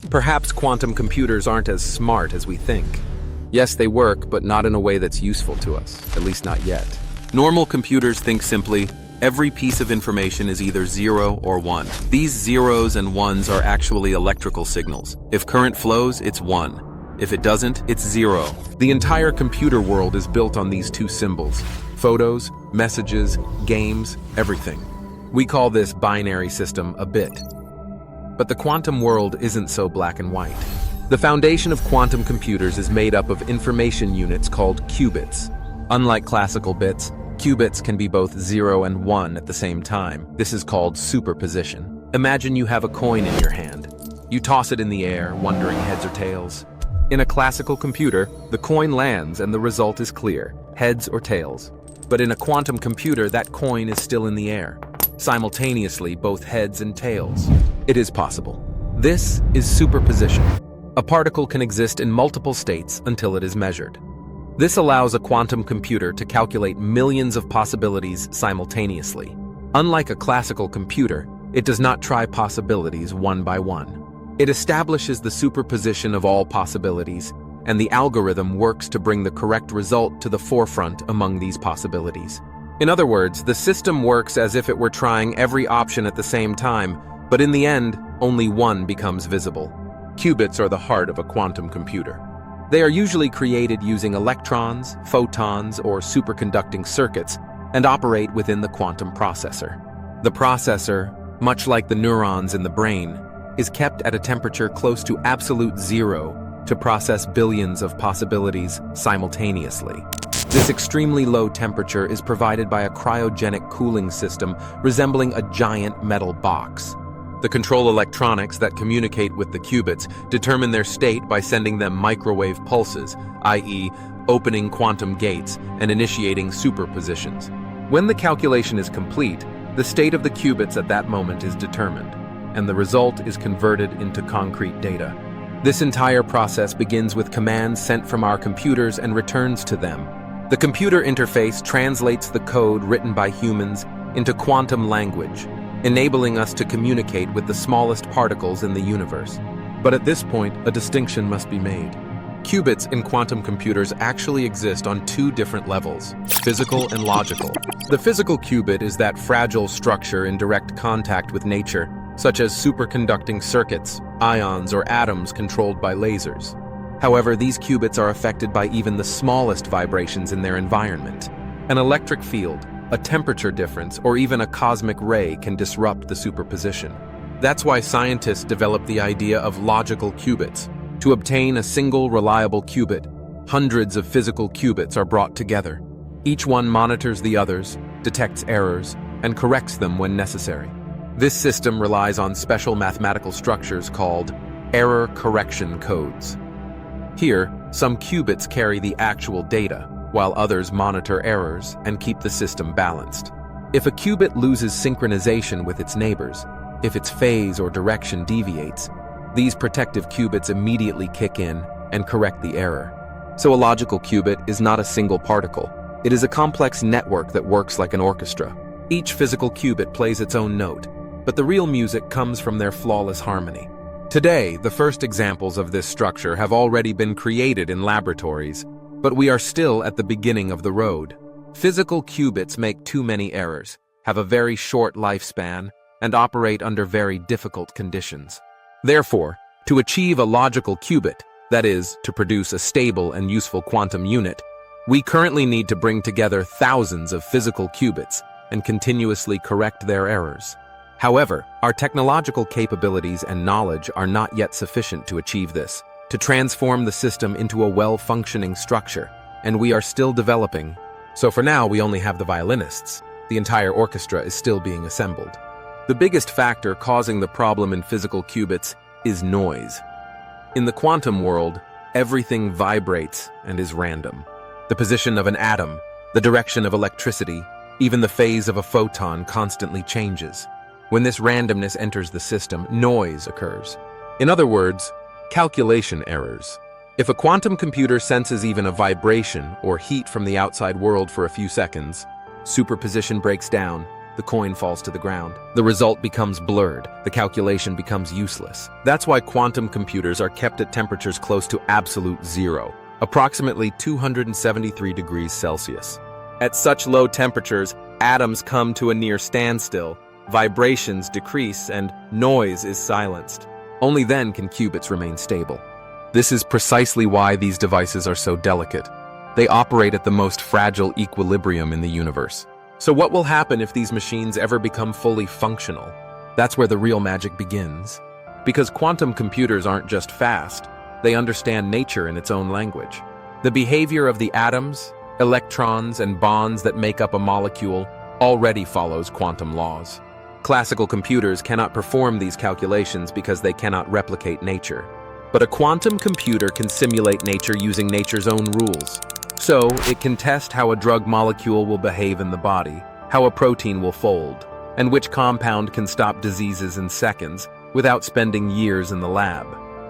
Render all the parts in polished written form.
Perhaps quantum computers aren't as smart as we think. Yes, they work, but not in a way that's useful to us, at least not yet. Normal computers think simply, every piece of information is either 0 or 1. These zeros and ones are actually electrical signals. If current flows, it's 1. If it doesn't, it's 0. The entire computer world is built on these two symbols. Photos, messages, games, everything. We call this binary system a bit. But the quantum world isn't so black and white. The foundation of quantum computers is made up of information units called qubits. Unlike classical bits, qubits can be both 0 and 1 at the same time. This is called superposition. Imagine you have a coin in your hand. You toss it in the air, wondering heads or tails. In a classical computer, the coin lands and the result is clear, heads or tails. But in a quantum computer, that coin is still in the air. Simultaneously, both heads and tails. It is possible. This is superposition. A particle can exist in multiple states until it is measured. This allows a quantum computer to calculate millions of possibilities simultaneously. Unlike a classical computer, it does not try possibilities one by one. It establishes the superposition of all possibilities, and the algorithm works to bring the correct result to the forefront among these possibilities. In other words, the system works as if it were trying every option at the same time, but in the end, only one becomes visible. Qubits are the heart of a quantum computer. They are usually created using electrons, photons, or superconducting circuits, and operate within the quantum processor. The processor, much like the neurons in the brain, is kept at a temperature close to absolute 0 to process billions of possibilities simultaneously. This extremely low temperature is provided by a cryogenic cooling system resembling a giant metal box. The control electronics that communicate with the qubits determine their state by sending them microwave pulses, i.e., opening quantum gates and initiating superpositions. When the calculation is complete, the state of the qubits at that moment is determined, and the result is converted into concrete data. This entire process begins with commands sent from our computers and returns to them. The computer interface translates the code written by humans into quantum language, enabling us to communicate with the smallest particles in the universe. But at this point, a distinction must be made. Qubits in quantum computers actually exist on two different levels, physical and logical. The physical qubit is that fragile structure in direct contact with nature, such as superconducting circuits, ions, or atoms controlled by lasers. However, these qubits are affected by even the smallest vibrations in their environment. An electric field, a temperature difference, or even a cosmic ray can disrupt the superposition. That's why scientists developed the idea of logical qubits. To obtain a single reliable qubit, hundreds of physical qubits are brought together. Each one monitors the others, detects errors, and corrects them when necessary. This system relies on special mathematical structures called error correction codes. Here, some qubits carry the actual data, while others monitor errors and keep the system balanced. If a qubit loses synchronization with its neighbors, if its phase or direction deviates, these protective qubits immediately kick in and correct the error. So a logical qubit is not a single particle. It is a complex network that works like an orchestra. Each physical qubit plays its own note, but the real music comes from their flawless harmony. Today, the first examples of this structure have already been created in laboratories, but we are still at the beginning of the road. Physical qubits make too many errors, have a very short lifespan, and operate under very difficult conditions. Therefore, to achieve a logical qubit, that is, to produce a stable and useful quantum unit, we currently need to bring together thousands of physical qubits and continuously correct their errors. However, our technological capabilities and knowledge are not yet sufficient to achieve this, to transform the system into a well-functioning structure, and we are still developing. So for now, we only have the violinists. The entire orchestra is still being assembled. The biggest factor causing the problem in physical qubits is noise. In the quantum world, everything vibrates and is random. The position of an atom, the direction of electricity, even the phase of a photon constantly changes. When this randomness enters the system, noise occurs. In other words, calculation errors. If a quantum computer senses even a vibration or heat from the outside world for a few seconds, superposition breaks down the coin falls to the ground. The result becomes blurred, the calculation becomes useless. That's why quantum computers are kept at temperatures close to absolute zero, approximately 273 degrees Celsius. At such low temperatures, atoms come to a near standstill, vibrations decrease, and noise is silenced. Only then can qubits remain stable. This is precisely why these devices are so delicate. They operate at the most fragile equilibrium in the universe. So what will happen if these machines ever become fully functional? That's where the real magic begins. Because quantum computers aren't just fast, they understand nature in its own language. The behavior of the atoms, electrons, and bonds that make up a molecule already follows quantum laws. Classical computers cannot perform these calculations because they cannot replicate nature. But a quantum computer can simulate nature using nature's own rules. So, it can test how a drug molecule will behave in the body, how a protein will fold, and which compound can stop diseases in seconds without spending years in the lab.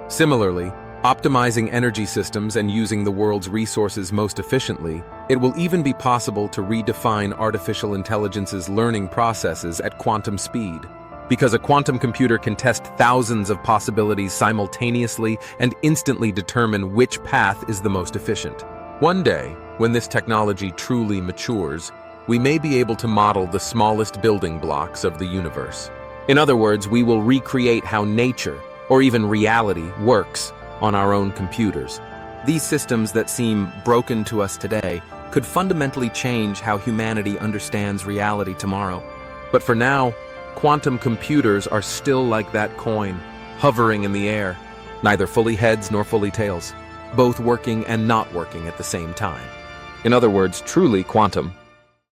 Similarly, optimizing energy systems and using the world's resources most efficiently, it will even be possible to redefine artificial intelligence's learning processes at quantum speed. Because a quantum computer can test thousands of possibilities simultaneously and instantly determine which path is the most efficient. One day, when this technology truly matures, we may be able to model the smallest building blocks of the universe. In other words, we will recreate how nature, or even reality, works on our own computers. These systems that seem broken to us today could fundamentally change how humanity understands reality tomorrow. But for now, quantum computers are still like that coin, hovering in the air, neither fully heads nor fully tails, both working and not working at the same time. In other words, truly quantum